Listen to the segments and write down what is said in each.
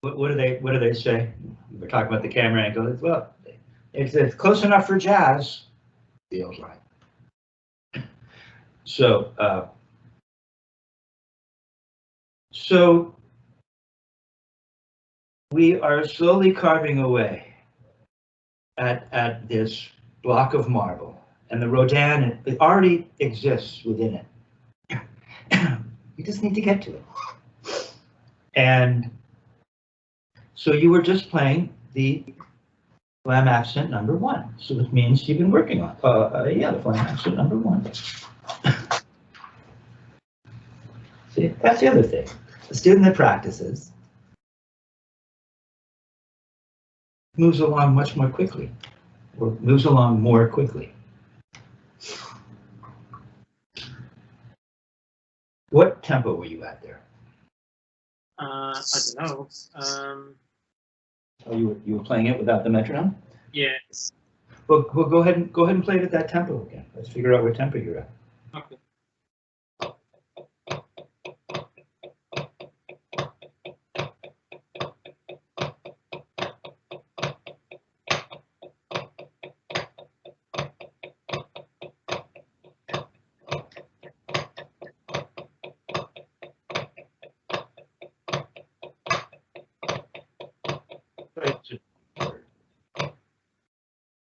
What do they say? We're talking about the camera angle. Well, it's close enough for jazz. Feels like. So so we are slowly carving away at this block of marble, and the Rodin, it already exists within it. You just need to get to it. And so you were just playing the Flam accent number 1. So it means you've been working on yeah, the Flam accent number 1. See, that's the other thing. The student that practices moves along much more quickly, or moves along more quickly. What tempo were you at there? I don't know. Oh, you were playing it without the metronome? Yes. Well, go ahead and play it at that tempo again. Let's figure out what tempo you're at. Okay.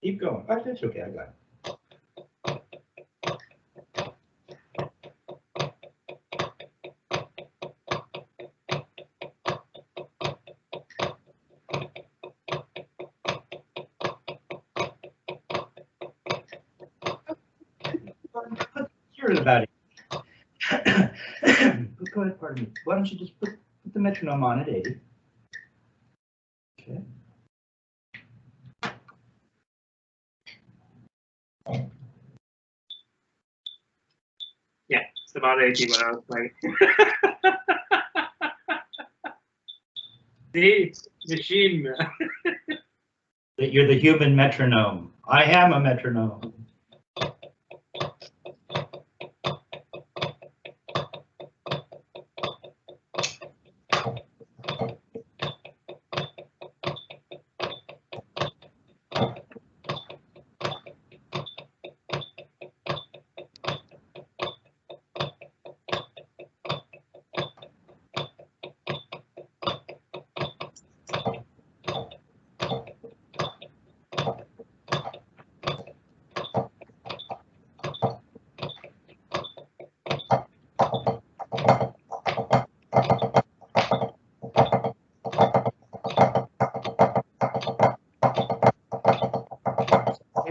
Keep going. Oh, that's okay. I got it. Curious about it. Go ahead, pardon me. Why don't you just put the metronome on at 80? Okay. Yeah, it's about 80 when I was playing. The machine. That you're the human metronome. I am a metronome.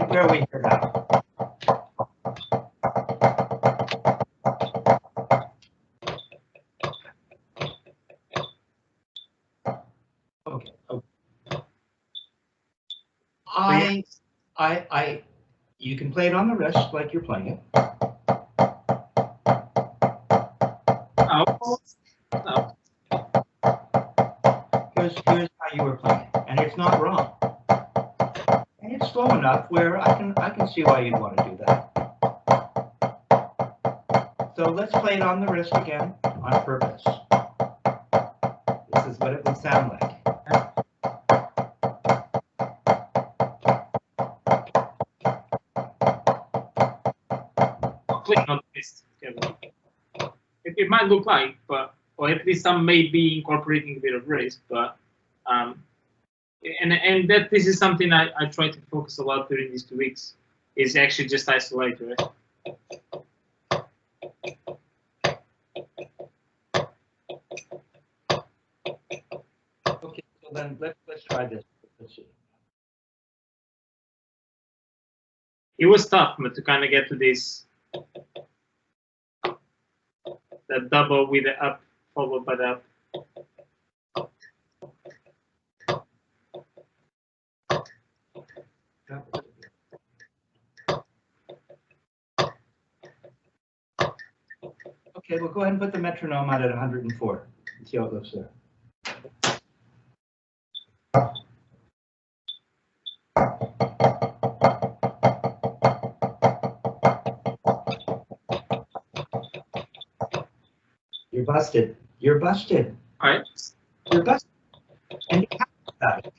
Where are we here now? Okay. You can play it on the wrist like you're playing it. Oh. Here's how you were playing it, and it's not wrong. And it's slow enough where I can see why you'd want to do that. So let's play it on the wrist again on purpose. This is what it would sound like. Playing on the wrist. It might look like, but or at least some may be incorporating a bit of wrist, but and that this is something I try to focus a lot during these 2 weeks, is actually just isolate it. Okay, so then let's try this. Let's see. It was tough to kind of get to this, that double with the up followed by the up. Okay, well, go ahead and put the metronome out at 104 and see how it looks there. You're busted. You're busted. All right. robust. And you have about it.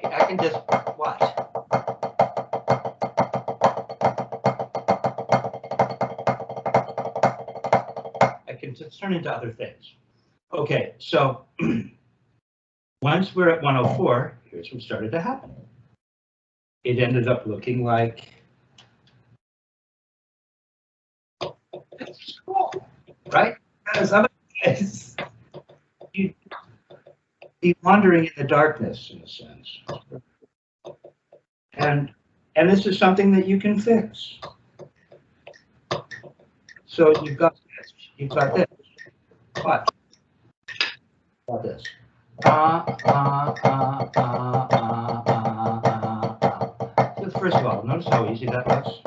I can just watch. I can just turn into other things. Okay, so once we're at 104, here's what started to happen. It ended up looking like cool, right? Because otherwise, you'd be wandering in the darkness, in a sense. And this is something that you can fix. So you've got this. You've got this. Watch. Got this. So first of all, notice how easy that was.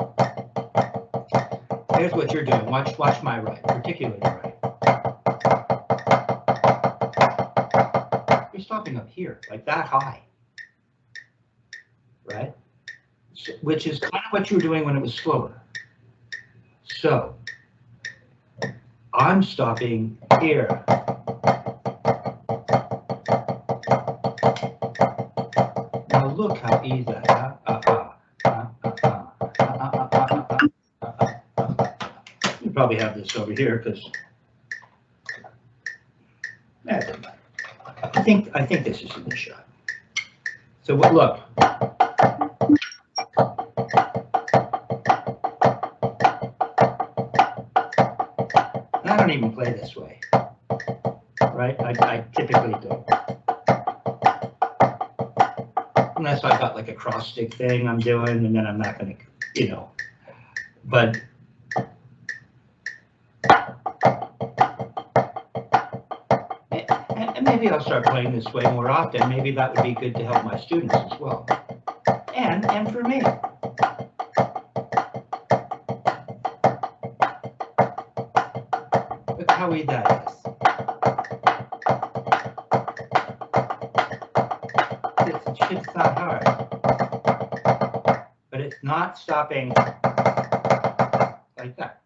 Here's what you're doing. Watch my right, particularly right. You're stopping up here, like that high, right? So, which is kind of what you were doing when it was slower. So I'm stopping here. Now look how easy that. You probably have this over here because I think this is in the shot. So look. I don't even play this way, right? I typically don't. Unless I've got like a cross stick thing I'm doing, and then I'm not going to, you know, but and maybe I'll start playing this way more often. Maybe that would be good to help my students as well, and for me. Look how easy that is. It's not hard, but it's not stopping like that.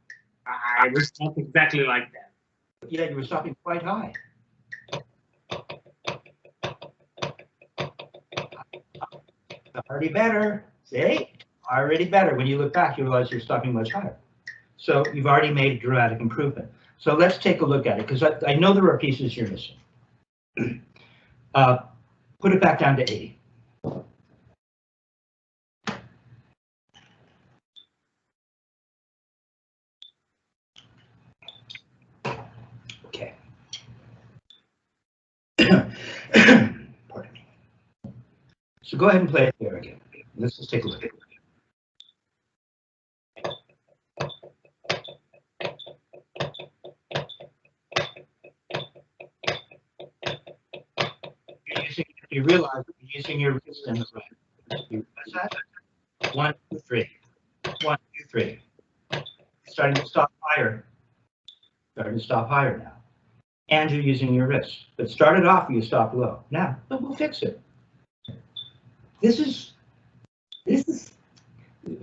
I was stopped exactly like that. Yeah, you were stopping quite high. Already better. See? Already better. When you look back, you realize you're stopping much higher. So you've already made a dramatic improvement. So let's take a look at it, because I know there are pieces you're missing. Put it back down to 80. Okay. Pardon me. So go ahead and play it there again. Let's just take a look at it. You realize you're using your wrist and the right. You realize that? 1, 2, 3. 1, 2, 3. Starting to stop higher. Starting to stop higher now. And you're using your wrist. But started off, you stopped low. Now, but we'll fix it. This is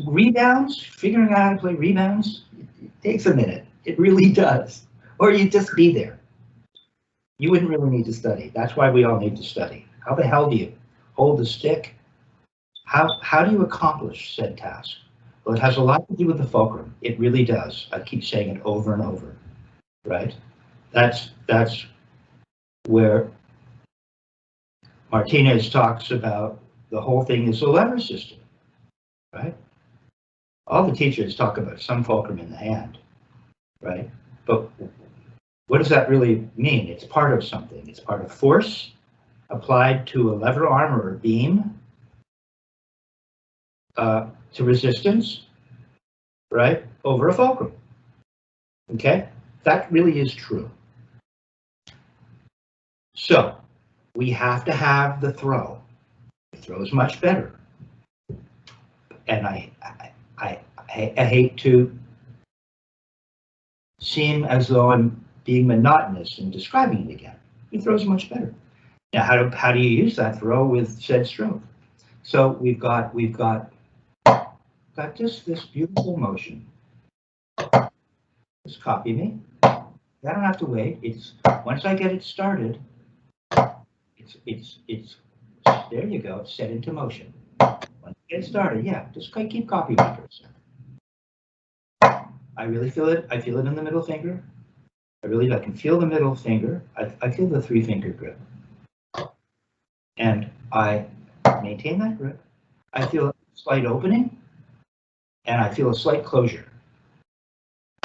rebounds. Figuring out how to play rebounds, it takes a minute. It really does. Or you just be there. You wouldn't really need to study. That's why we all need to study. How the hell do you hold the stick? How do you accomplish said task? Well, it has a lot to do with the fulcrum. It really does. I keep saying it over and over, right? That's where Martinez talks about the whole thing is a lever system, right? All the teachers talk about some fulcrum in the hand, right? But what does that really mean? It's part of something. It's part of force applied to a lever arm or a beam, to resistance, right, over a fulcrum. Okay, that really is true. So we have to have the throw. The throw is much better. And I hate to seem as though I'm being monotonous in describing it again. The throw is much better. Now, how do you use that throw with said stroke? So we've got just this beautiful motion. Just copy me. I don't have to wait. It's once I get it started. It's there you go. It's set into motion. Once you get started, yeah. Just keep copying me for a second. I really feel it. I feel it in the middle finger. I can feel the middle finger. I feel the 3-finger grip. And I maintain that grip. I feel a slight opening, and I feel a slight closure.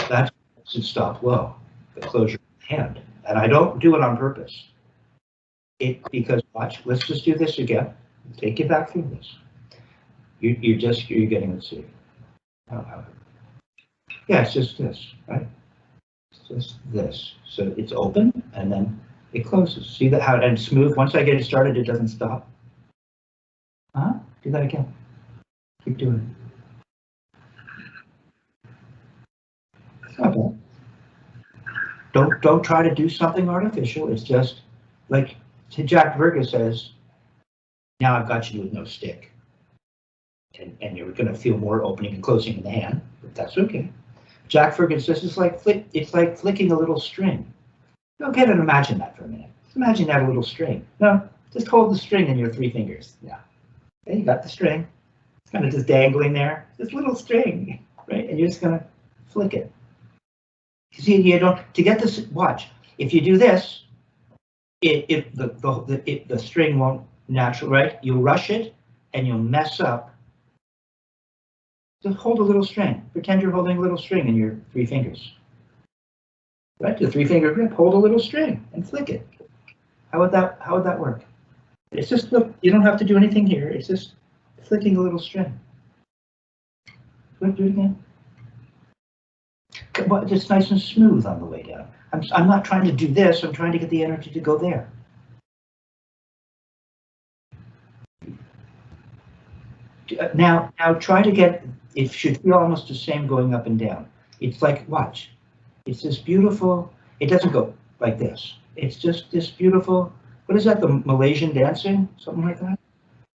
That should stop low, the closure of the hand. And I don't do it on purpose. Because watch, let's just do this again. Take you back through this. You're getting it, see. Yeah, it's just this, right? It's just this. So it's open and then it closes. See that how and smooth. Once I get it started, it doesn't stop. Do that again. Keep doing it. It's not bad. Don't try to do something artificial. It's just like Jack Verga says, now I've got you with no stick. And you're going to feel more opening and closing in the hand, but that's okay. Jack Verga says it's like flicking a little string. Okay, and imagine that for a minute. Just imagine that a little string. No, just hold the string in your 3 fingers. Yeah. Okay, you got the string. It's kind of just dangling there. This little string, right? And you're just going to flick it. You see, you don't to get this. Watch. If you do this, the string won't naturally, right? You'll rush it and you'll mess up. Just hold a little string. Pretend you're holding a little string in your 3 fingers. Right? The 3-finger grip, hold a little string and flick it. How would that work? It's just, look, you don't have to do anything here. It's just flicking a little string. Do it again. Well, it's nice and smooth on the way down. I'm not trying to do this. I'm trying to get the energy to go there. Now try to get, it should feel almost the same going up and down. It's like, watch. It's this beautiful, it doesn't go like this. It's just this beautiful, what is that, the Malaysian dancing? Something like that?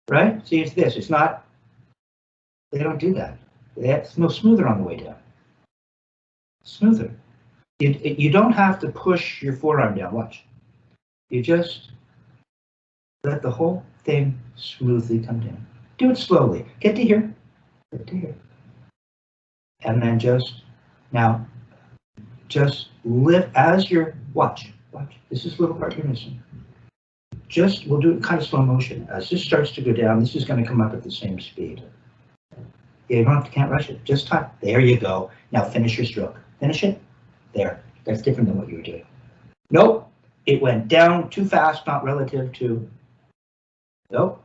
Right? See, it's this. It's not, they don't do that. It's no smoother on the way down. Smoother. You don't have to push your forearm down. Watch. You just let the whole thing smoothly come down. Do it slowly. Get to here. Get to here. And then just lift as you're watch. This is the little part you're missing. We'll do it kind of slow motion. As this starts to go down, this is going to come up at the same speed. Yeah, you can't rush it. Just time. There you go. Now finish your stroke. Finish it. There. That's different than what you were doing. Nope. It went down too fast, not relative to. Nope.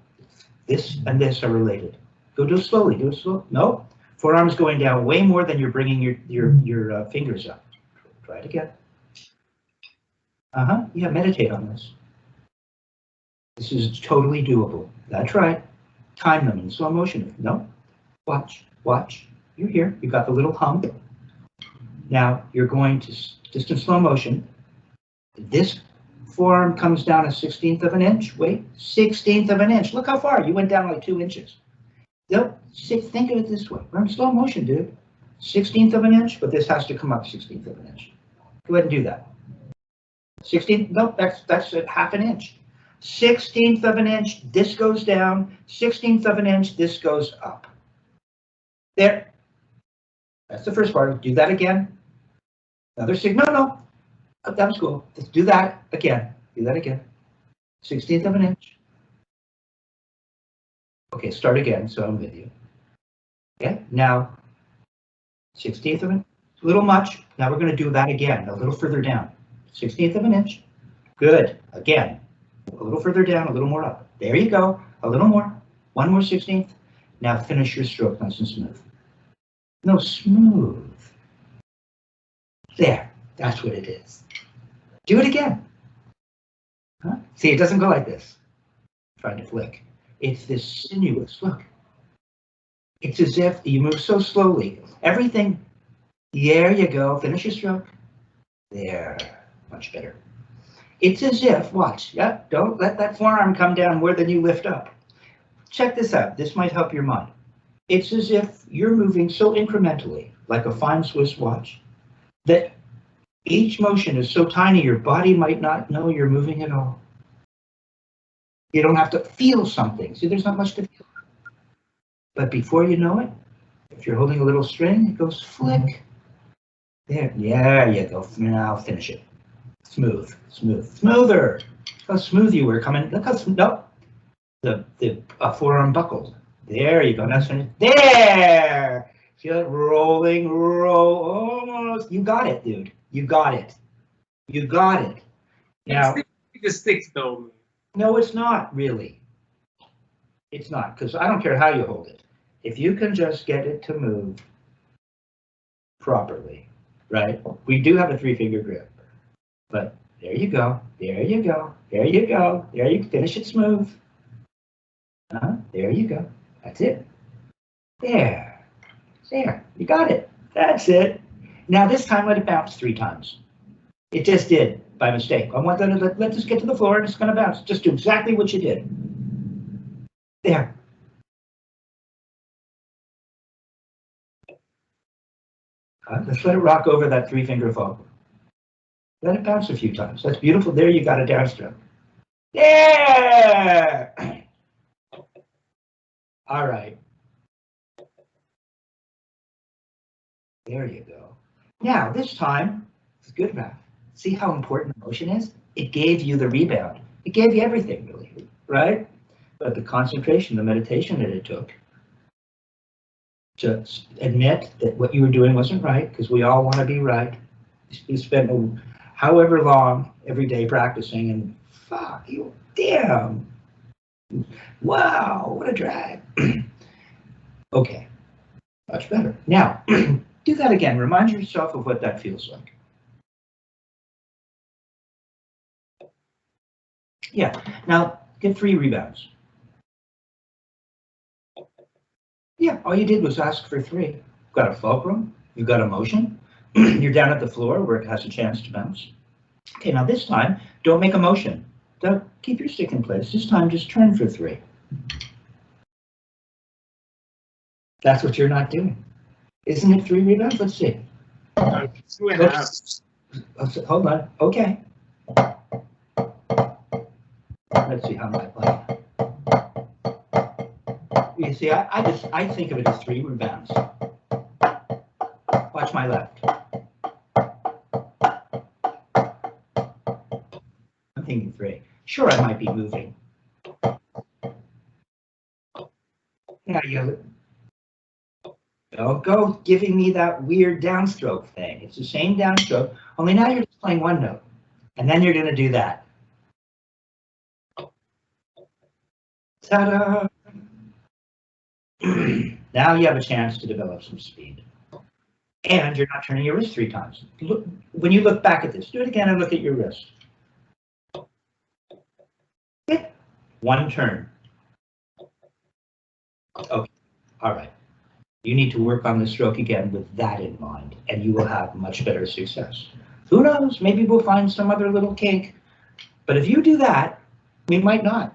This and this are related. Go do it slowly. Do it slow. Nope. Forearm's going down way more than you're bringing your fingers up. Try it again. Yeah, meditate on this. This is totally doable. That's right. Time them in slow motion. No. Watch. You're here. You got the little hump. Now you're going to just in slow motion. This forearm comes down a 1/16 of an inch. Wait, 1/16 of an inch. Look how far you went down, like 2 inches. Nope. Think of it this way. We're in slow motion, dude. 1/16 of an inch, but this has to come up 1/16 of an inch. Go ahead and do that. 16th. Nope. That's a 1/2 inch. 1/16 of an inch. This goes down. 1/16 of an inch. This goes up. There. That's the first part. Do that again. Another no. That was cool. Let's do that again. Do that again. 1/16 of an inch. Okay, start again, so I'm with you. Okay, now 1/16 of an inch. A little much. Now we're going to do that again, a little further down. 1/16 of an inch. Good. Again. A little further down, a little more up. There you go. A little more. One more 1/16. Now finish your stroke nice and smooth. No, smooth. There, that's what it is. Do it again. Huh? See, it doesn't go like this. Trying to flick. It's this sinuous, look. It's as if you move so slowly. Everything, there you go, finish your stroke. There, much better. It's as if, watch, yep, don't let that forearm come down more than you lift up. Check this out, this might help your mind. It's as if you're moving so incrementally, like a fine Swiss watch, that each motion is so tiny your body might not know you're moving at all. You don't have to feel something. See, there's not much to feel. But before you know it, if you're holding a little string, it goes flick. There you go. Now finish it. Smooth, smooth, smoother. Look how smooth you were coming. Look how smooth. Nope. The forearm buckled. There you go. Now finish. There. Feel it rolling, roll. Almost. You got it, dude. You got it. You got it. Now. It sticks though. No, it's not really. It's not, because I don't care how you hold it. If you can just get it to move properly, right? We do have a 3-finger grip, but there you go, there you go, there you go, there you finish it smooth. There you go. That's it. There, you got it. That's it. Now this time let it bounce 3 times. It just did by mistake. I want to let this get to the floor and it's going to bounce. Just do exactly what you did. There. Let's let it rock over that 3-finger fall. Let it bounce a few times. That's beautiful. There you got a downstroke. There! All right. There you go. Now, this time, it's good enough. See how important the motion is? It gave you the rebound. It gave you everything, really, right? But the concentration, the meditation that it took to admit that what you were doing wasn't right, because we all want to be right. You spent however long every day practicing, and fuck you, damn. Wow, what a drag. Okay, much better. Now, do that again. Remind yourself of what that feels like. Yeah, now get 3 rebounds. Yeah, all you did was ask for 3. You've got a fulcrum, you've got a motion, you're down at the floor where it has a chance to bounce. Okay, now this time, don't make a motion. Don't keep your stick in place. This time, just turn for 3. That's what you're not doing. Isn't it 3 rebounds? Let's see. 2.5. Hold on. Okay. Let's see how much. You see, I think of it as 3 rebounds. Watch my left. I'm thinking 3. Sure, I might be moving. Now you don't go giving me that weird downstroke thing. It's the same downstroke, only now you're just playing 1 note, and then you're going to do that. Ta-da! Now you have a chance to develop some speed. And you're not turning your wrist 3 times. Look, when you look back at this, do it again and look at your wrist. 1 turn. Okay, all right. You need to work on the stroke again with that in mind, and you will have much better success. Who knows, maybe we'll find some other little kink. But if you do that, we might not.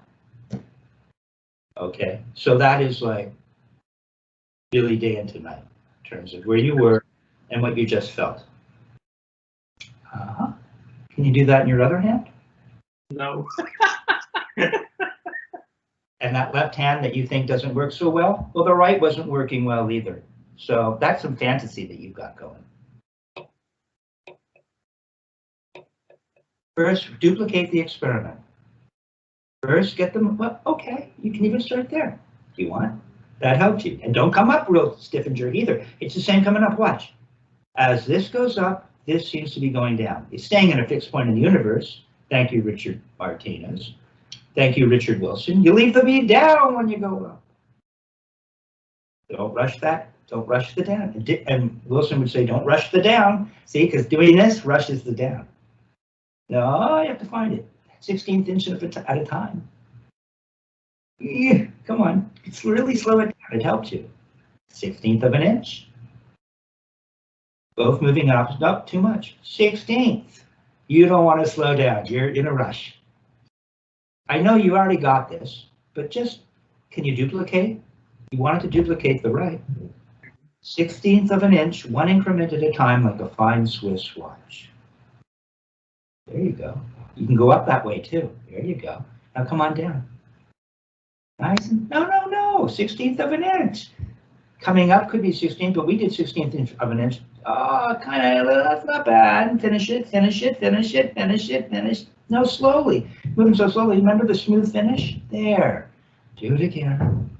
Okay, so that is like really day into night in terms of where you were and what you just felt. Can you do that in your other hand? No. And that left hand that you think doesn't work so well, well, the right wasn't working well either. So that's some fantasy that you've got going. First, duplicate the experiment. First, get them, well, okay, you can even start there if you want. That helped you. And don't come up real stiff and jerky either. It's the same coming up, watch. As this goes up, this seems to be going down. It's staying in a fixed point in the universe. Thank you, Richard Martinez. Thank you, Richard Wilson. You leave the beat down when you go up. Don't rush that. Don't rush the down. And Wilson would say, don't rush the down. See, because doing this rushes the down. No, you have to find it. 16th inch at a time. Yeah, come on. It's really slow it down. It helps you. 16th of an inch. Both moving up, not too much. 16th. You don't want to slow down. You're in a rush. I know you already got this, but just, can you duplicate? You want it to duplicate the right. 16th of an inch, one increment at a time, like a fine Swiss watch. There you go. You can go up that way too. There you go. Now come on down. Nice. No. 16th of an inch. Coming up could be 16th, but we did 16th inch of an inch. Oh, kind of, that's not bad. Finish it. No, slowly. Moving so slowly. Remember the smooth finish? There. Do it again.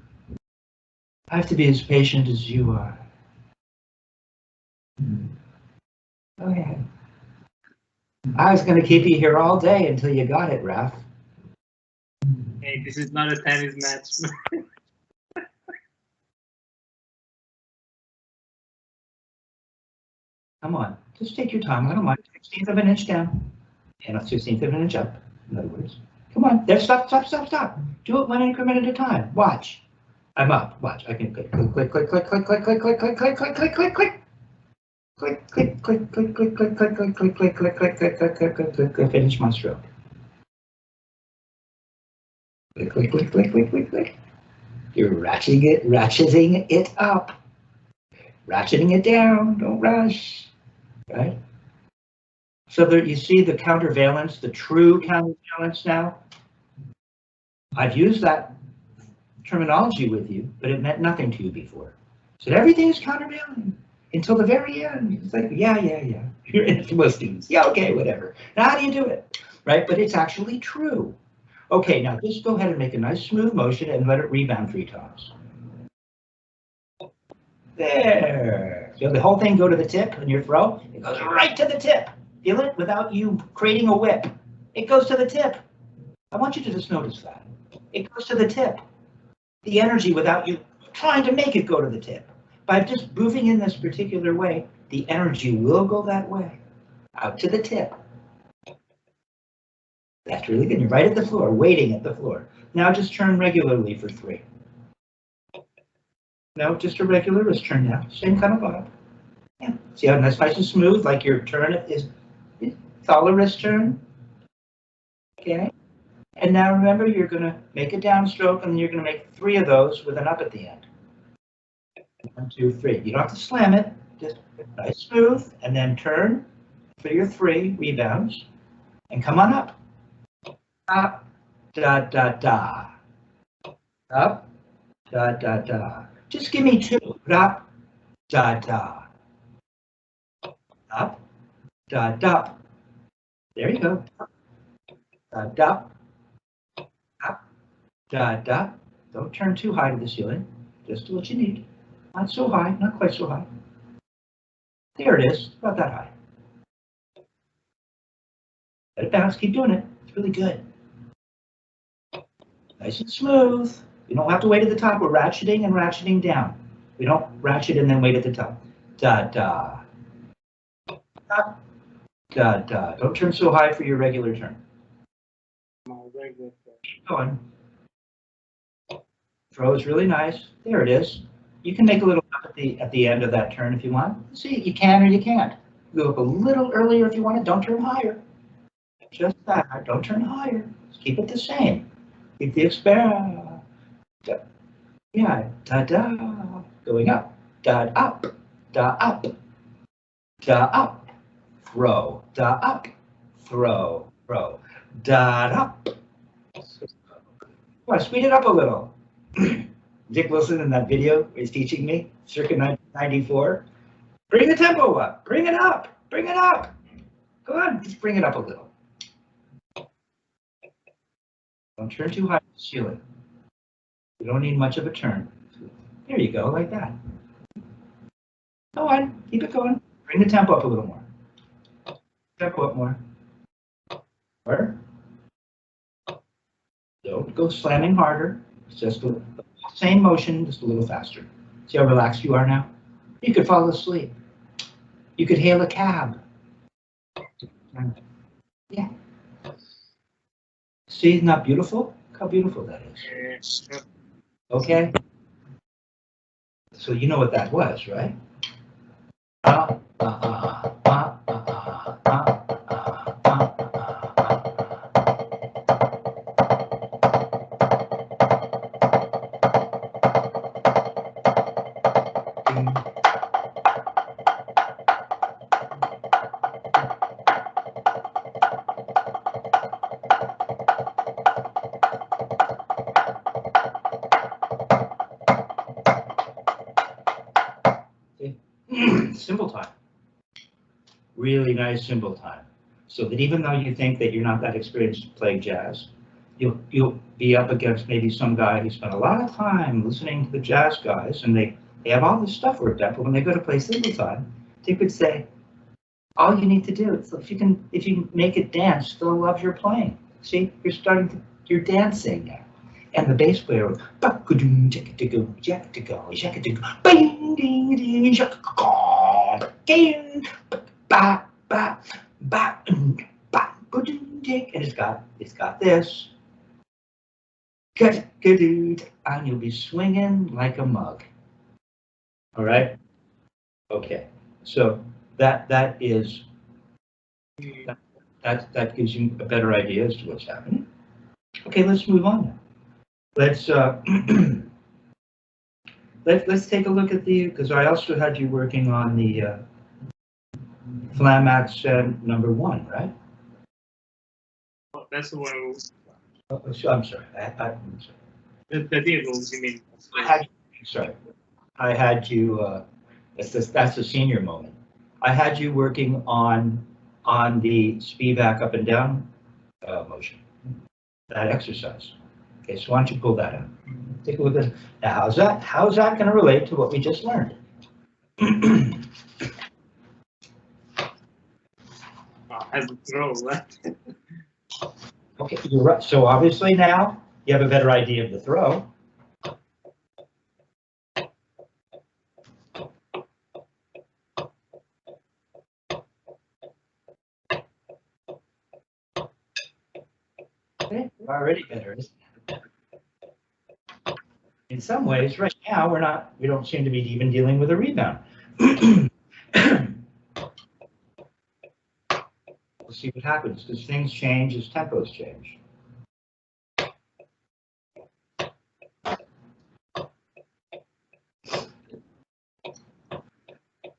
I have to be as patient as you are. Go ahead. I was going to keep you here all day until you got it, Raph. Hey, this is not a tennis match. Come on, just take your time. I don't mind. 16th of an inch down and a 16th of an inch up. In other words, come on. There, stop. Do it one increment at a time. Watch. I'm up. Watch. I can click. Finish my stroke. Click. You're ratcheting it up. Ratcheting it down. Don't rush. Right? So there you see the countervalence, the true countervalence now. I've used that terminology with you, but it meant nothing to you before. So everything is countervailing until the very end. It's like, yeah. You're in most students. Yeah, okay, whatever. Now how do you do it? Right? But it's actually true. Okay, now just go ahead and make a nice smooth motion and let it rebound 3 times. There. So the whole thing go to the tip in your throw. It goes right to the tip. Feel it without you creating a whip. It goes to the tip. I want you to just notice that. It goes to the tip. The energy without you trying to make it go to the tip. By just moving in this particular way, the energy will go that way. Out to the tip. That's really good. You're right at the floor, waiting at the floor. Now just turn regularly for 3. No, just a regular wrist turn now. Same kind of vibe. Yeah. See how nice and smooth, like your turn is all a wrist turn. Okay. And now remember, you're going to make a downstroke, and then you're going to make 3 of those with an up at the end. 1, 2, 3. You don't have to slam it. Just nice smooth, and then turn for your 3 rebounds, and come on up. Up, da. Up, da. Just give me 2. Up, da. Up, da. There you go. Da. Up, da. Don't turn too high to the ceiling. Just what you need. Not so high, not quite so high. There it is, about that high. Let it bounce, keep doing it. It's really good. Nice and smooth. You don't have to wait at the top. We're ratcheting and ratcheting down. We don't ratchet and then wait at the top. Da. Don't turn so high for your regular turn. Keep going. Throw is really nice. There it is. You can make a little up at the end of that turn if you want. See, you can or you can't. Go up a little earlier if you want it. Don't turn higher. Just that. Don't turn higher. Just keep it the same. Keep the experiment. Yeah, da. Going up. Da up. Throw. Da up. Throw. Da up. Come on, speed it up a little. Dick Wilson in that video is teaching me, circa 1994. Bring the tempo up. Bring it up. Go on, just bring it up a little. Don't turn too high to the ceiling. You don't need much of a turn. There you go, like that. Go on, keep it going. Bring the tempo up a little more. Tempo up more. Harder. Don't go slamming harder. It's just the same motion, just a little faster. See how relaxed you are now? You could fall asleep. You could hail a cab. Yeah. See, isn't that beautiful? Look how beautiful that is. Okay. So you know what that was, right? Cymbal time. Really nice cymbal time. So that even though you think that you're not that experienced playing jazz, you'll be up against maybe some guy who spent a lot of time listening to the jazz guys, and they have all this stuff worked out, but when they go to play cymbal time, they could say, all you need to do is if you can make it dance, they'll love your playing. See, you're dancing now. And the bass player goes, and it's got this. And you'll be swinging like a mug. All right? Okay. So that gives you a better idea as to what's happening. Okay, let's move on now. Let's let's take a look at because I also had you working on the Flam accent number 1, right? Oh, that's the one. I'm sorry. I'm sorry. The vehicles, you mean? I had you. That's a senior moment. I had you working on the Spivack up and down motion. That exercise. Okay, so why don't you pull that up? Take a look at this. Now, how's that going to relate to what we just learned? As a throw, right? Okay, you're right. So obviously now you have a better idea of the throw. Okay, already better, isn't it? In some ways, right now we don't seem to be even dealing with a rebound. We'll see what happens because things change as tempos change.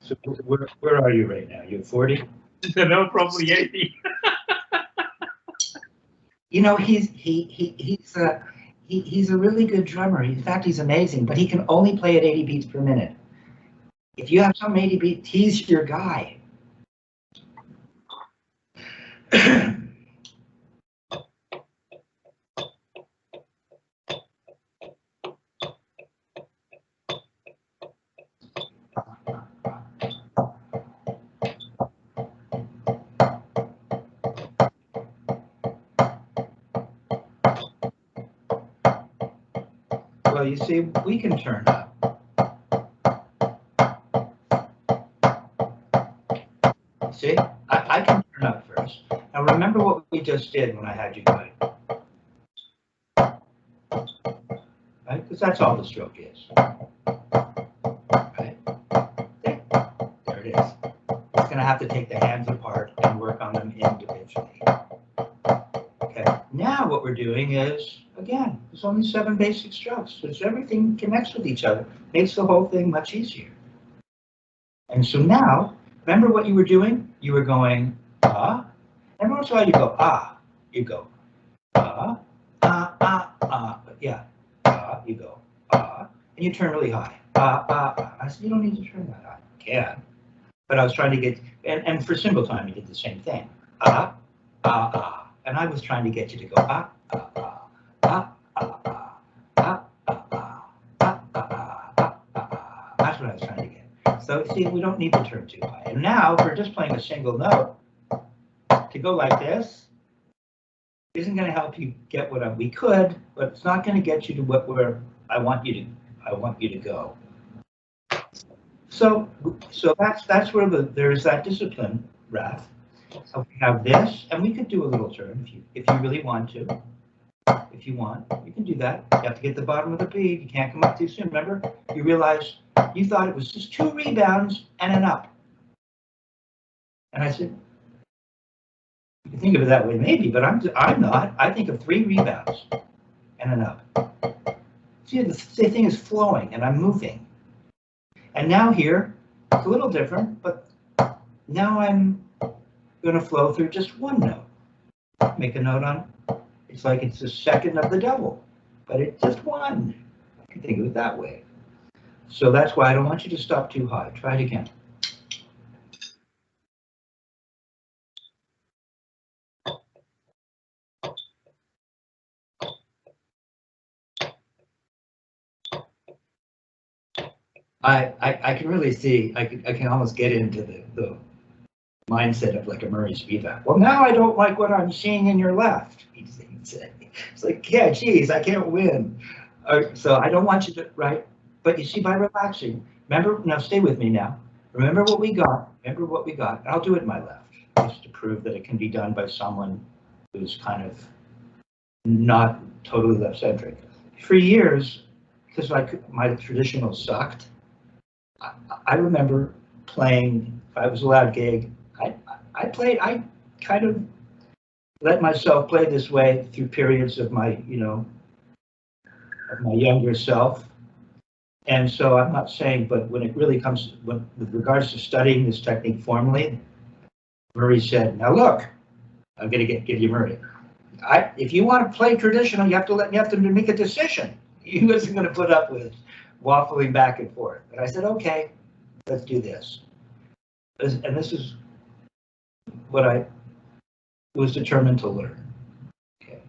So where are you right now? You're 40? No, probably 80. You know, he's a really good drummer. In fact, he's amazing, but he can only play at 80 beats per minute. If you have some 80 beats, he's your guy. Well, you see, we can turn up. See, I can turn up first. Now remember what we just did when I had you going. Right? Because that's all the stroke is. Right? There it is. It's going to have to take the hands apart and work on them individually. Okay. Now what we're doing is, again, there's only 7 basic strokes. So everything connects with each other. Makes the whole thing much easier. And so now, remember what you were doing? You were going, ah. Every once in a while you go, ah. You go, ah, ah, ah, ah. Yeah, ah. You go, ah. And you turn really high. Ah, ah, ah. I said, you don't need to turn that high. You can. But I was trying to get, and for cymbal time, you did the same thing. Ah, ah, ah. And I was trying to get you to go, ah, ah, ah, ah, ah, ah, ah, ah, ah, ah, ah, ah, ah. That's what I was trying to get. So see, we don't need to turn too high. And now, if we're just playing a single note, to go like this isn't going to help you get what we could, but it's not going to get you to where I want you to go. So that's where there's that discipline, Raph. So we have this, and we could do a little turn if you really want to. If you want, you can do that. You have to get the bottom of the bead. You can't come up too soon. Remember, you realize you thought it was just 2 rebounds and an up. And I said, you can think of it that way, maybe, but I'm not. I think of 3 rebounds and an up. See, the thing is flowing, and I'm moving. And now here, it's a little different, but now I'm going to flow through just 1 note. Make a note on it. It's like it's the second of the double, but it's just 1. I can think of it that way. So that's why I don't want you to stop too high. Try it again. I can really see, I can almost get into the mindset of like a Murray Spivack. Well, now I don't like what I'm seeing in your left. He'd say. It's like, yeah, geez, I can't win. So I don't want you to, right? But you see, by relaxing, remember, now stay with me now. Remember what we got. Remember what we got. I'll do it in my left, just to prove that it can be done by someone who's kind of not totally left-centric. For years, because my traditional sucked, I remember playing, if I was allowed gig, I kind of let myself play this way through periods of my, of my younger self. And so I'm not saying, but when it really comes, with regards to studying this technique formally, Murray said, now look, I'm going to give you Murray. If you want to play traditional, you have to make a decision. He wasn't going to put up with waffling back and forth. And I said, okay, let's do this. And this is what I was determined to learn. Okay.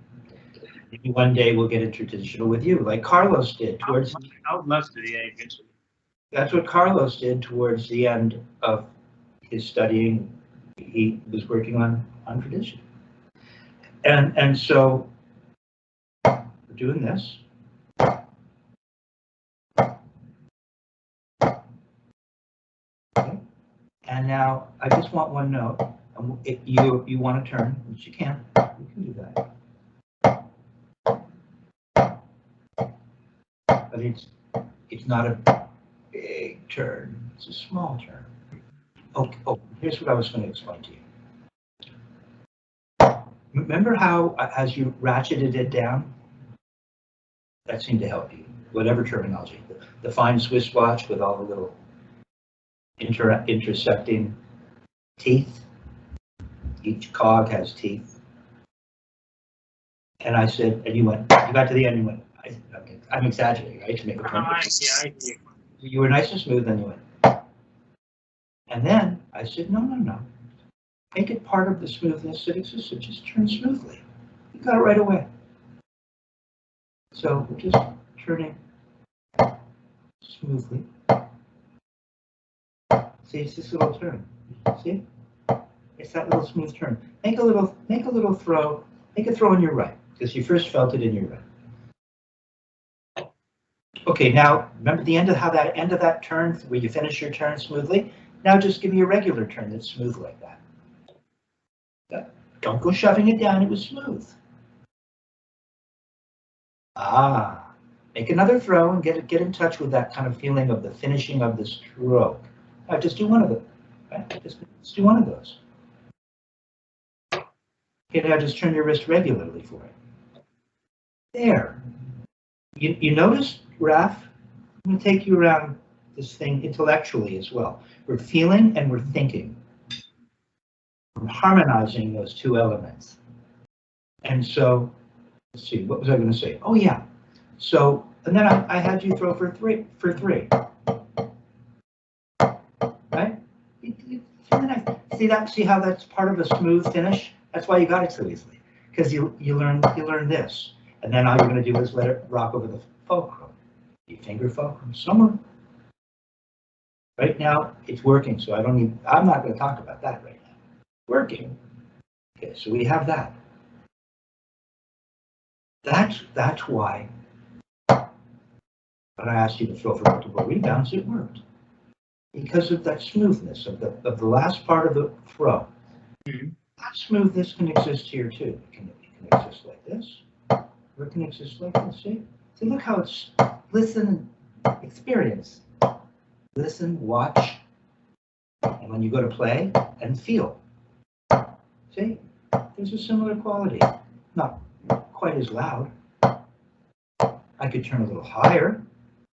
Maybe one day we'll get into traditional with you, like Carlos did towards. I would love to, yeah, eventually. That's what Carlos did towards the end of his studying. He was working on tradition. And so we're doing this. Okay. And now I just want 1 note. If you want to turn, which you can do that. But it's not a big turn. It's a small turn. Oh, here's what I was going to explain to you. Remember how, as you ratcheted it down, that seemed to help you, whatever terminology. The fine Swiss watch with all the little intersecting teeth. Each cog has teeth. And I said, and you got to the end and you went, I'm exaggerating, right, to make a point. Yeah, You were nice and smooth, and you went. And then I said, no. Make it part of the smoothness that exists. Just turn smoothly. You got it right away. So we're just turning smoothly. See, it's this little turn. See? It's that little smooth turn. Make a little throw. Make a throw on your right, because you first felt it in your right. Okay, now remember the end of that turn where you finish your turn smoothly? Now just give me a regular turn that's smooth like that. Don't go shoving it down, it was smooth. Make another throw and get in touch with that kind of feeling of the finishing of the stroke. Now just do one of them. Right? Just do one of those. Okay, now just turn your wrist regularly for it. There. You notice, Raph? I'm going to take you around this thing intellectually as well. We're feeling and we're thinking. We're harmonizing those 2 elements. And so, let's see, what was I going to say? Oh, yeah. So, and then I had you throw for three. Right? See that? See how that's part of a smooth finish? That's why you got it so easily. Because you learn this. And then all you're going to do is let it rock over the fulcrum. You finger fulcrum somewhere. Right now, it's working, so I'm not going to talk about that right now. Working. Okay, so we have that. That's why when I asked you to throw for multiple rebounds, it worked. because of that smoothness of the last part of the throw. Mm-hmm. That smoothness can exist here too. It can exist like this, or it can exist like this. See, look how it's listen, experience, listen, watch, and when you go to play and feel. See, there's a similar quality. Not quite as loud. I could turn a little higher,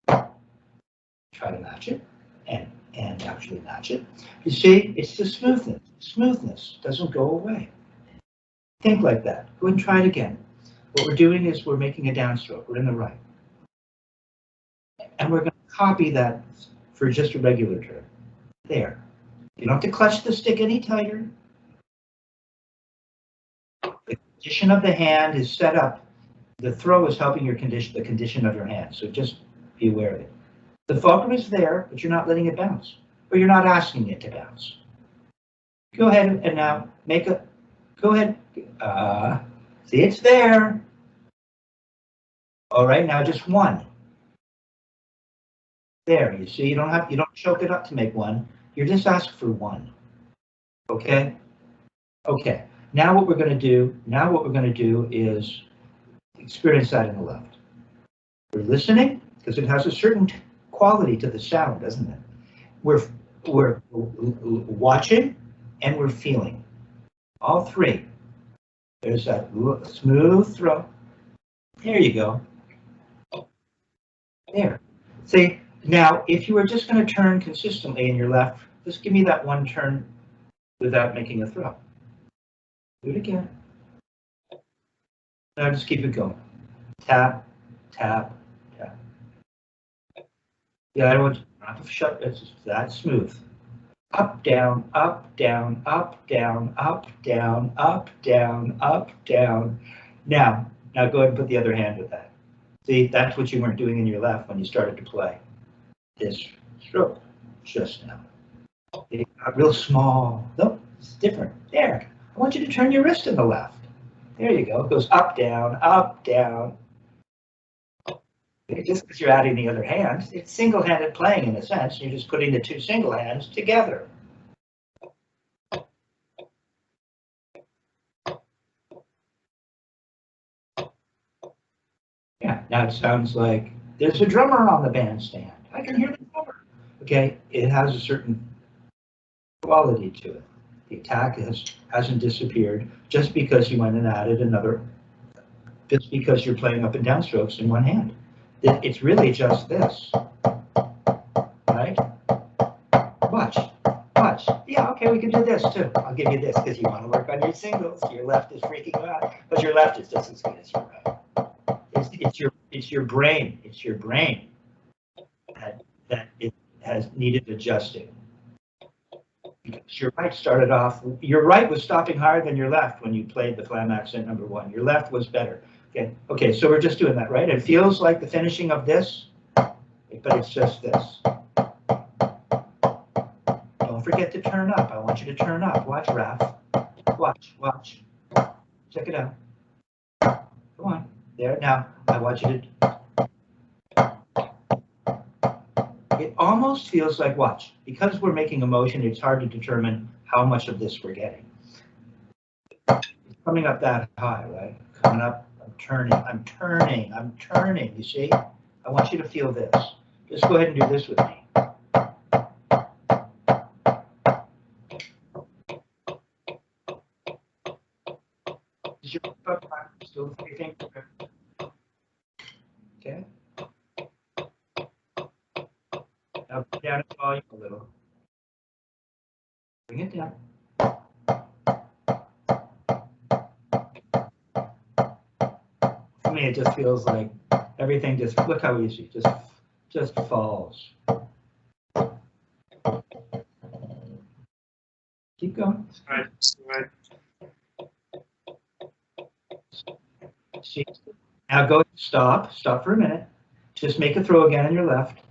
try to match it, and actually match it. You see, it's the smoothness. Smoothness doesn't go away. Think like that. Go ahead and try it again. What we're doing is we're making a downstroke. We're in the right. And we're going to copy that for just a regular turn. There. You don't have to clutch the stick any tighter. The condition of the hand is set up. The throw is helping your condition, the condition of your hand. So just be aware of it. The fulcrum is there, but you're not letting it bounce, or you're not asking it to bounce. Go ahead and now make a, go ahead, see it's there. All right, now just one. There, you see, you don't choke it up to make one, you're just asked for one. Okay? Okay, now what we're gonna do is experience that in the left. We're listening, because it has a certain quality to the sound, doesn't it? We're watching and we're feeling. All three. There's that smooth throw. There you go. There. See, now if you were just going to turn consistently in your left, just give me that one turn without making a throw. Do it again. Now just keep it going. Tap, tap, tap. Yeah, I don't want to shut. It's that smooth. Up, down, up, down, up, down, up, down, up, down, up, down. Now go ahead and put the other hand with that. See, that's what you weren't doing in your left when you started to play this stroke just now. It got real small. Nope, it's different. There. I want you to turn your wrist in the left. There you go. It goes up, down, up, down. Just because you're adding the other hand, it's single-handed playing in a sense. You're just putting the two single hands together. Yeah, now it sounds like there's a drummer on the bandstand. I can hear the drummer. Okay, it has a certain quality to it. The attack hasn't disappeared just because you went and added another, just because you're playing up and down strokes in one hand. It's really just this, right? Watch. Yeah, okay, we can do this too. I'll give you this because you want to work on your singles. Your left is freaking out, but your left is just as good as your right. It's your brain. It's your brain that it has needed adjusting. Because your right started off. Your right was stopping higher than your left when you played the Flam accent number 1. Your left was better. Okay, so we're just doing that, right? It feels like the finishing of this, but it's just this. Don't forget to turn up. I want you to turn up. Watch, Raph. Watch. Check it out. Go on. There. Now, I want you to... It almost feels like, watch. Because we're making a motion, it's hard to determine how much of this we're getting. It's coming up that high, right? Coming up. I'm turning, you see? I want you to feel this. Just go ahead and do this with me. Is your still thinking? Okay. Now put down its volume a little. Bring it down. For me, it just feels like everything just, look how easy, just falls. Keep going. Right. See? Now go, stop for a minute. Just make a throw again in your left,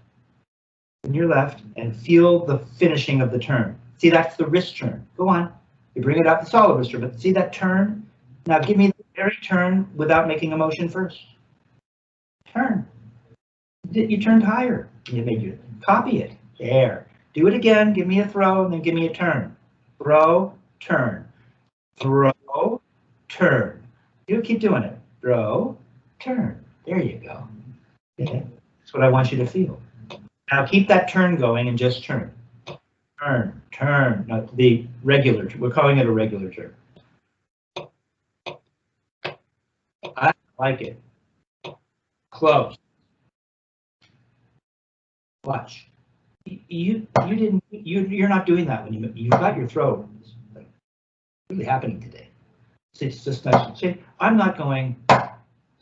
and feel the finishing of the turn. See, that's the wrist turn. Go on. You bring it up, it's all a wrist turn, but see that turn? Now give me the very turn without making a motion first. Turn. You turned higher. You made your, copy it. There. Do it again. Give me a throw and then give me a turn. Throw, turn. Throw, turn. You keep doing it. Throw, turn. There you go. Okay. That's what I want you to feel. Now keep that turn going and just turn. Turn, turn, not the regular. We're calling it a regular turn. I like it. Close. Watch. You're not doing that when you've got your throw. It's really happening today. It's just nice. See, I'm not going.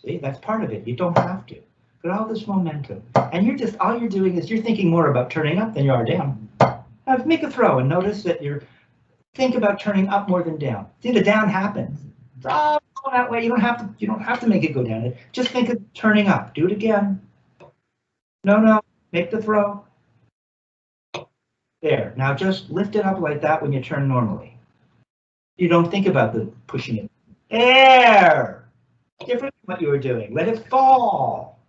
See, that's part of it. You don't have to. But all this momentum, and all you're doing is you're thinking more about turning up than you are down. Now make a throw and notice that think about turning up more than down. See, the down happens. Oh, go that way. You don't have to make it go down. Just think of turning up. Do it again. No. Make the throw. There. Now just lift it up like that when you turn normally. You don't think about the pushing it. There. Different from what you were doing. Let it fall.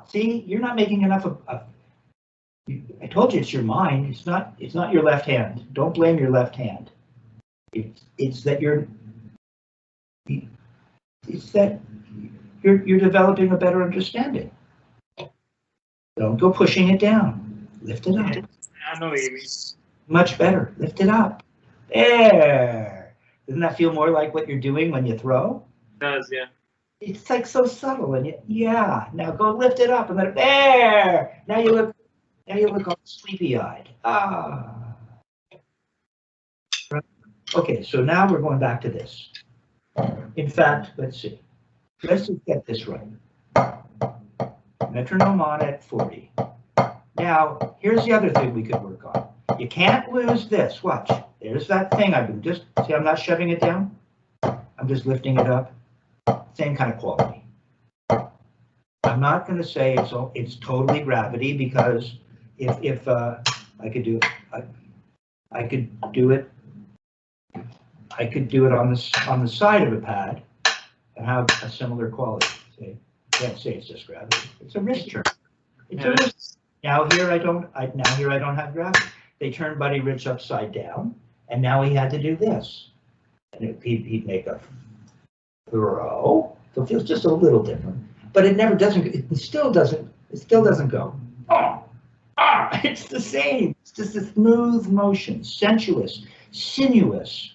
See, you're not making enough of. I told you it's your mind. It's not your left hand. Don't blame your left hand. It's that you're developing a better understanding. Don't go pushing it down. Lift it up. I know what you mean. Much better. Lift it up. There. Doesn't that feel more like what you're doing when you throw? It does, yeah. It's like so subtle, and yeah. Now go lift it up and let it. There. Now you look all sleepy-eyed. Okay, so now we're going back to this. In fact, let's see. Let's just get this right. Metronome on at 40. Now, here's the other thing we could work on. You can't lose this. Watch. There's that thing I've been just, see, I'm not shoving it down. I'm just lifting it up. Same kind of quality. I'm not going to say it's totally gravity, because if I could do it, I could do it on the side of a pad and have a similar quality. See, can't say it's just gravity. It's a wrist turn. It's a wrist. Now here I don't have gravity. They turned Buddy Rich upside down, and now he had to do this, and he'd make a throw. So it feels just a little different, but it never doesn't. It still doesn't go. It's the same. It's just a smooth motion, sensuous, sinuous,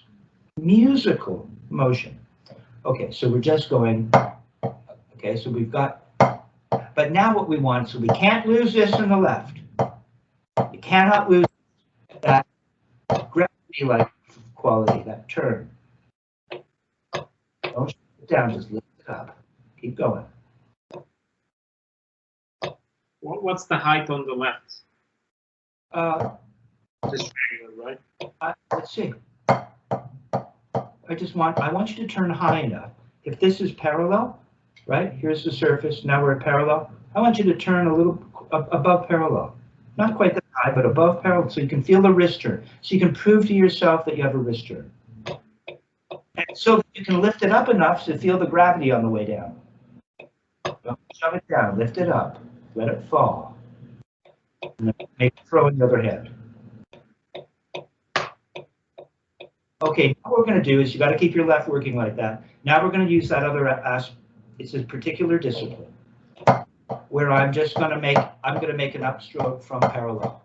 musical motion. Okay, so we're just going. Okay, so we've got. But now what we want, so we can't lose this in the left. You cannot lose that gravity-like quality, that turn. Don't shut it down, just lift it up. Keep going. What's the height on the left? Just regular, right? Let's see. I want you to turn high enough. If this is parallel, right? Here's the surface. Now we're at parallel. I want you to turn a little above parallel. Not quite that high, but above parallel, so you can feel the wrist turn. So you can prove to yourself that you have a wrist turn. And so that you can lift it up enough to feel the gravity on the way down. Don't shove it down. Lift it up. Let it fall. And then make a throw in the other hand. Okay, what we're going to do is you got to keep your left working like that. Now we're going to use that other aspect. It's a particular discipline where I'm going to make an upstroke from parallel.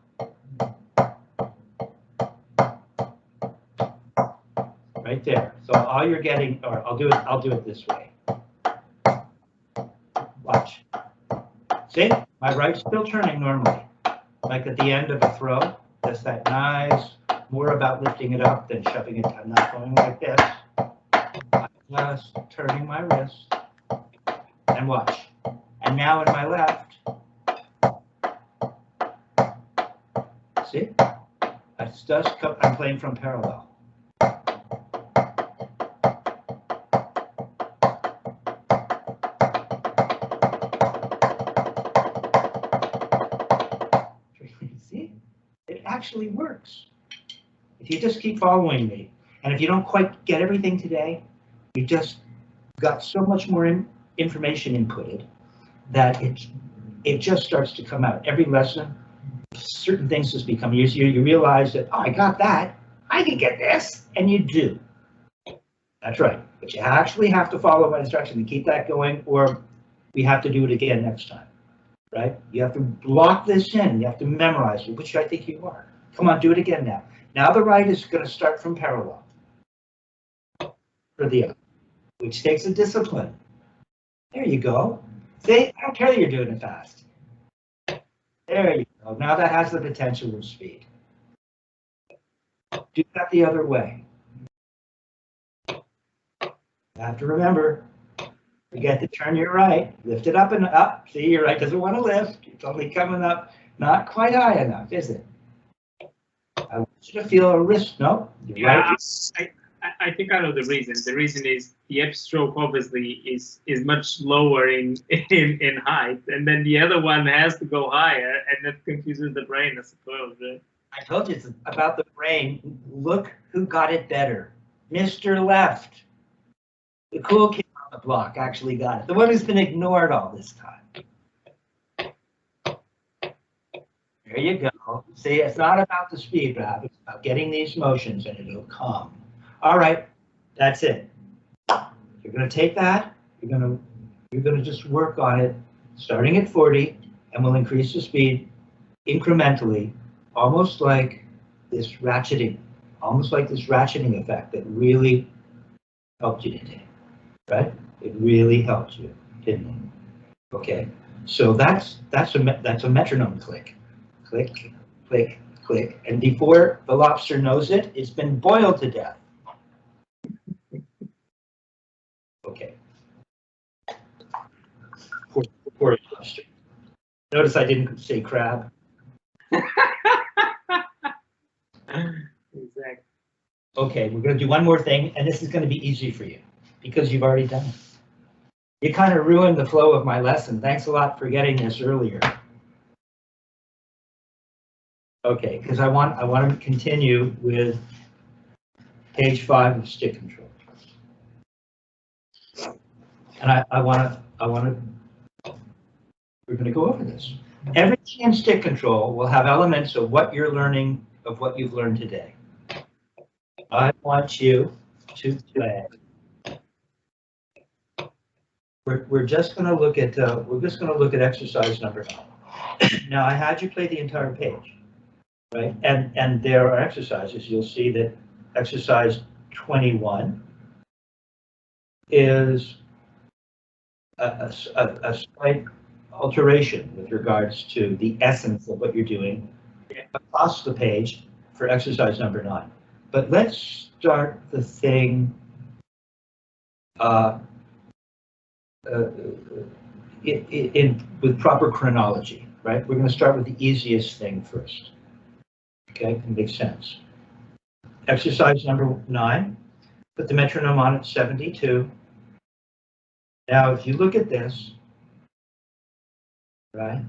Right there. So all you're getting, or I'll do it this way. Watch. See? My right's still turning normally. Like at the end of a throw. Just that nice, more about lifting it up than shoving it. I'm not going like this. I'm just turning my wrist. And watch. And now in my left, see? That's just, I'm playing from parallel. See? It actually works. If you just keep following me, and if you don't quite get everything today, you just got so much more information inputted that it just starts to come out. Every lesson certain things just become easier. You realize that, oh, I got that. I can get this. And you do. That's right. But you actually have to follow my instruction and keep that going, or we have to do it again next time. Right? You have to block this in. You have to memorize it, which I think you are. Come on, do it again now. Now the right is going to start from parallel for the other, which takes a discipline. There you go. See, I don't care that you're doing it fast. There you go. Now that has the potential of speed. Do that the other way. You have to remember, forget to turn your right. Lift it up and up. See, your right doesn't want to lift. It's only coming up not quite high enough, is it? I want you to feel a wrist. No? Yeah, Right. I think I know the reason. The reason is the upstroke obviously is much lower in height, and then the other one has to go higher, and that confuses the brain, I suppose. Right? I told you it's about the brain. Look who got it better. Mr. Left. The cool kid on the block actually got it. The one who's been ignored all this time. There you go. See, it's not about the speed, Rob. It's about getting these motions, and it'll come. All right, that's it. You're going to take that. You're going to just work on it, starting at 40, and we'll increase the speed incrementally, almost like this ratcheting effect that really helped you today, right? It really helped you, didn't it? Okay, so that's a metronome click, click, click, click, and before the lobster knows it, it's been boiled to death. Okay. Poor lobster. Notice I didn't say crab. Exactly. Okay, we're going to do one more thing, and this is going to be easy for you because you've already done it. You kind of ruined the flow of my lesson. Thanks a lot for getting this earlier. Okay, because I want to continue with page 5 of stick control. And we're going to go over this. Everything in stick control will have elements of what you're learning, of what you've learned today. I want you to play. We're just going to look at exercise number 9. Now I had you play the entire page, right? And there are exercises. You'll see that exercise 21 is a slight alteration with regards to the essence of what you're doing across the page for exercise number 9. But let's start the thing with proper chronology, right? We're going to start with the easiest thing first. Okay, it makes sense. Exercise number 9, put the metronome on at 72. Now, if you look at this, right?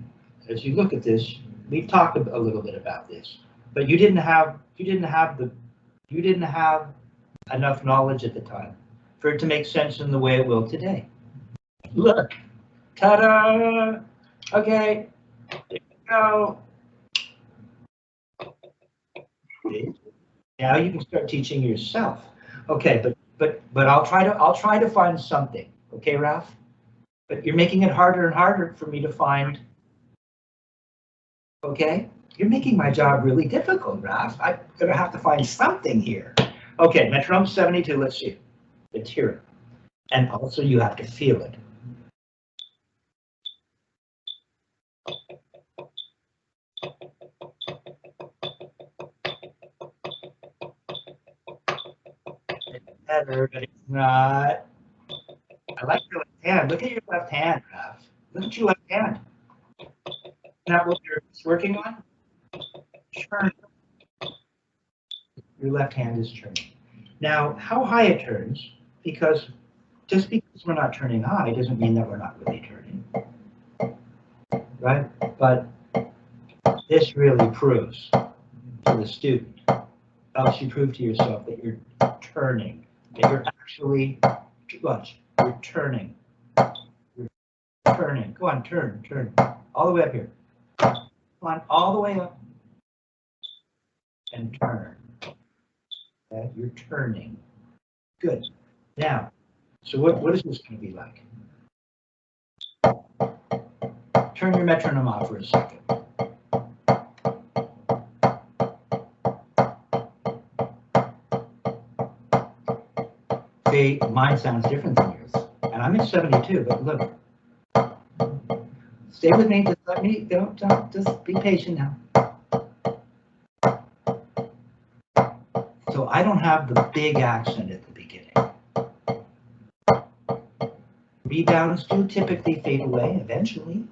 As you look at this, we've talked a little bit about this, but you didn't have enough knowledge at the time for it to make sense in the way it will today. Look, ta-da! Okay, there you go. Now you can start teaching yourself. Okay, but I'll try to find something. Okay, Ralph? But you're making it harder and harder for me to find. Okay? You're making my job really difficult, Ralph. I'm gonna have to find something here. Okay, metronome 72, let's see it. Let's hear it. And also you have to feel it. Better, but it's not. I like your left hand. Look at your left hand, Ralph. Look at your left hand. Isn't that what you're working on? Turn. Your left hand is turning. Now, how high it turns, because just because we're not turning high doesn't mean that we're not really turning. Right? But this really proves to the student, helps you prove to yourself that you're turning, that you're actually, watch, you're turning. You're turning. Go on, turn. All the way up here. on all the way up and turn. Okay? You're turning. Good. Now, so what is this going to be like? Turn your metronome off for a second. See, mine sounds different than yours. And I'm at 72, but look. Stay with me, just let me, don't, just be patient now. So I don't have the big accent at the beginning. Rebounds do typically fade away eventually.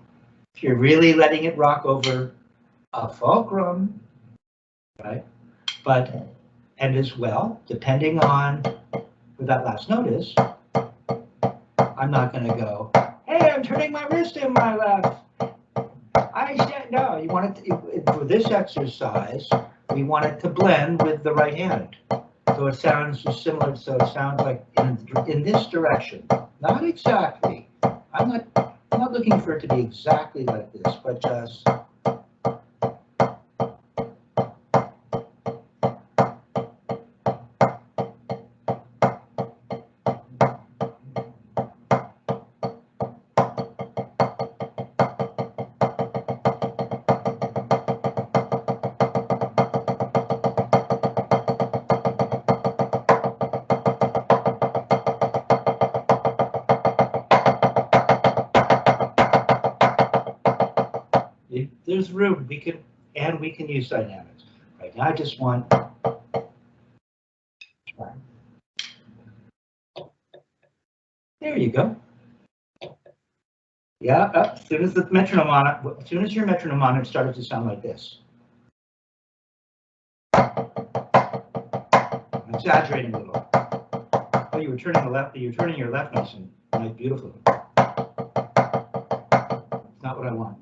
If you're really letting it rock over a fulcrum, right? But, and as well, depending on where that last note is, I'm not going to go, hey, I'm turning my wrist in my left. I said, no, you want it to, for this exercise, we want it to blend with the right hand. So it sounds similar, so it sounds like in this direction. Not exactly. I'm not looking for it to be exactly like this, but just. There's room, we can use dynamics. Right now I just want, there you go. Yeah, as soon as the metronome on it, as soon as your metronome on it started to sound like this. I'm exaggerating a little. Oh, you were turning the left, you're turning your left nice and nice, beautifully. It's not what I want.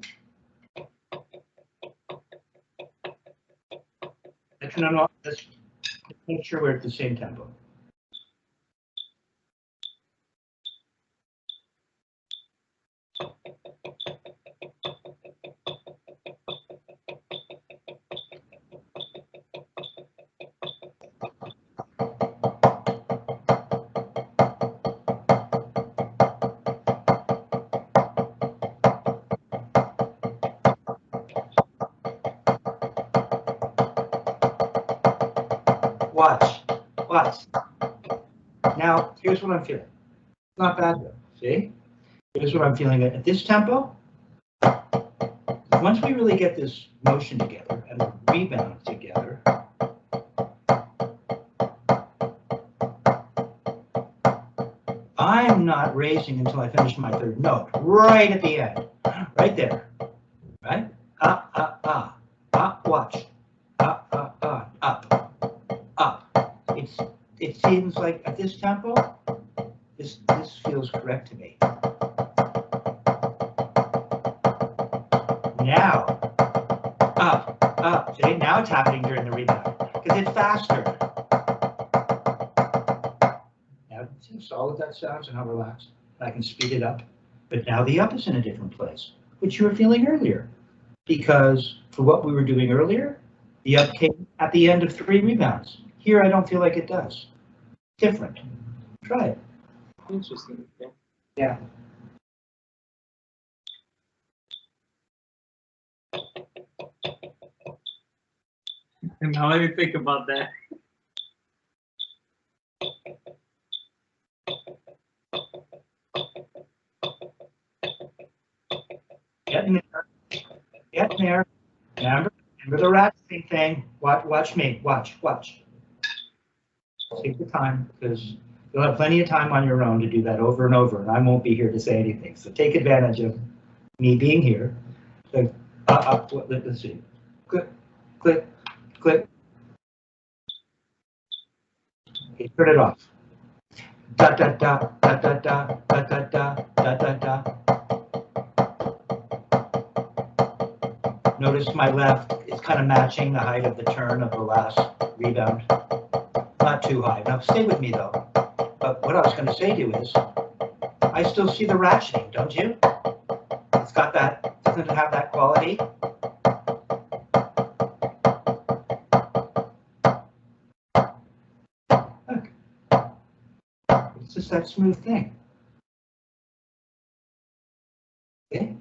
Metronome, let's make sure we're at the same tempo. Watch. Now, here's what I'm feeling. Not bad though, see? Here's what I'm feeling at this tempo. Once we really get this motion together and the rebound together, I'm not raising until I finish my third note, right at the end, right there, right? Watch, up. It seems like at this tempo, this feels correct to me. Now, up. See, now it's happening during the rebound because it's faster. Now, see how solid that sounds and how relaxed. I can speed it up. But now the up is in a different place, which you were feeling earlier. Because for what we were doing earlier, the up came at the end of 3 rebounds. Here, I don't feel like it does. Different. Try it. Interesting. Yeah. And now let me think about that. Getting there. Remember the ratcheting thing. Watch me. Watch. Take the time because you'll have plenty of time on your own to do that over and over, and I won't be here to say anything. So take advantage of me being here. So, let's see. Click. Okay, turn it off. Da da da da da da da da da da da. Notice my left is kind of matching the height of the turn of the last rebound. Not too high. Now stay with me though. But what I was going to say to you is, I still see the ratcheting, don't you? It's got that, doesn't it have that quality? It's just that smooth thing. Okay,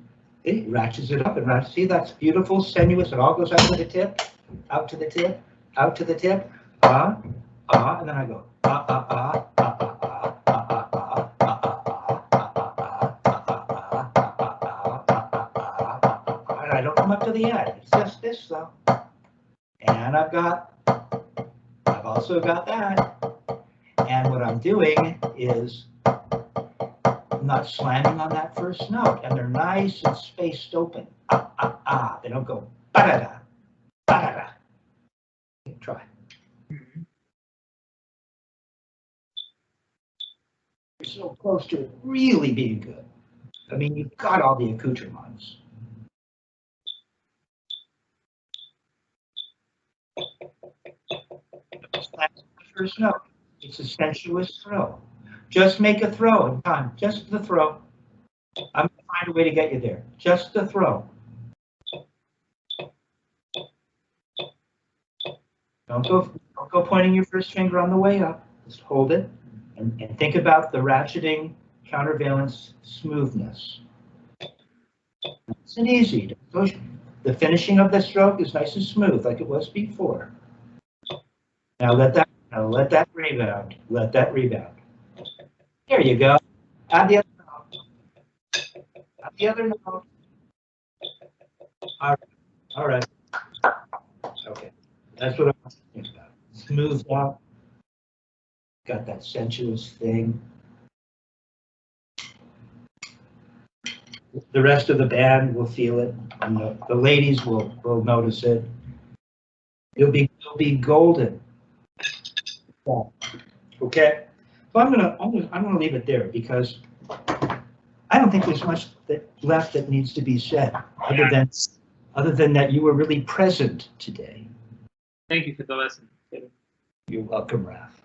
it ratchets it up and ratchets. See, that's beautiful, sinuous. It all goes out to the tip, out to the tip, out to the tip. And then I go and I don't come up to the end. It's just this though. And I've also got that. And what I'm doing is I'm not slamming on that first note, and they're nice and spaced open. They don't go ba-da-da, ba-da-da. Try. You're so close to it really being good. I mean, you've got all the accoutrements. First note. It's a sensuous throw. Just make a throw in time. Just the throw. I'm going to find a way to get you there. Just the throw. Don't go pointing your first finger on the way up. Just hold it and think about the ratcheting countervalence smoothness. It's an easy. The finishing of the stroke is nice and smooth like it was before. Now let that rebound. Let that rebound. There you go. Add the other note. Add the other note. All right. Okay. That's what I want to think about. Smoothed out. Got that sensuous thing. The rest of the band will feel it, and the ladies will notice it. You'll be golden. Okay, so I'm gonna leave it there because I don't think there's much left that needs to be said other than that you were really present today. Thank you for the lesson. You're welcome, Raph.